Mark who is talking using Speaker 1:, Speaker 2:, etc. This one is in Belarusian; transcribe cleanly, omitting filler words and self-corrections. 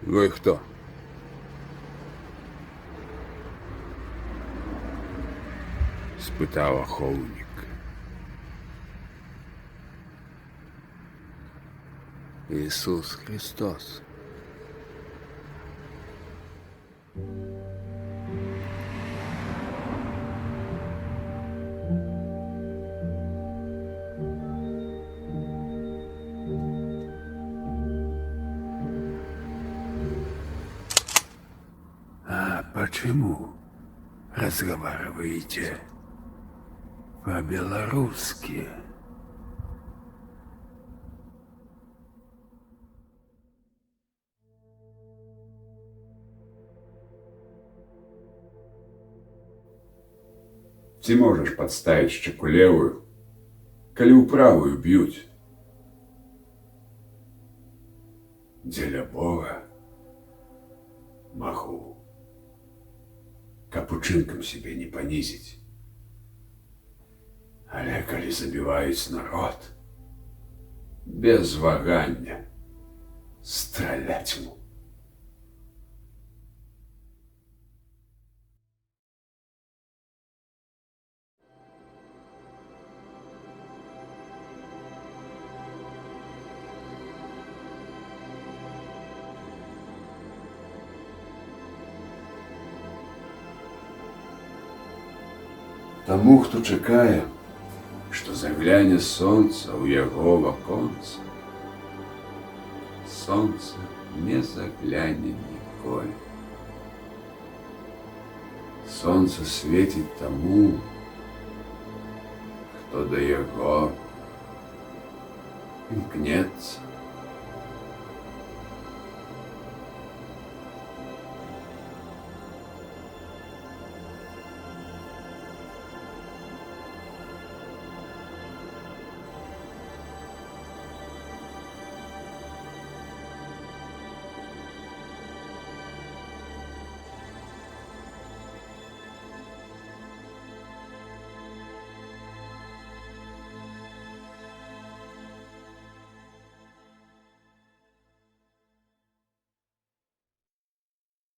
Speaker 1: Ви хто? Спитав оховник. Ісус Христос. А почему разговариваете по-белорусски?
Speaker 2: Ці можаш падставіць шчаку левую, калі ў правую б'юць? Дзеля Бога магу, каб учынкам сябе не панізіць. Але калі забіваюць народ, без вагання страляць му. Таму, хто чакае, што загляне сонца ў яго ваконца, сонца не загляне ніколі. Сонца свеціць таму, хто да яго імкнецца.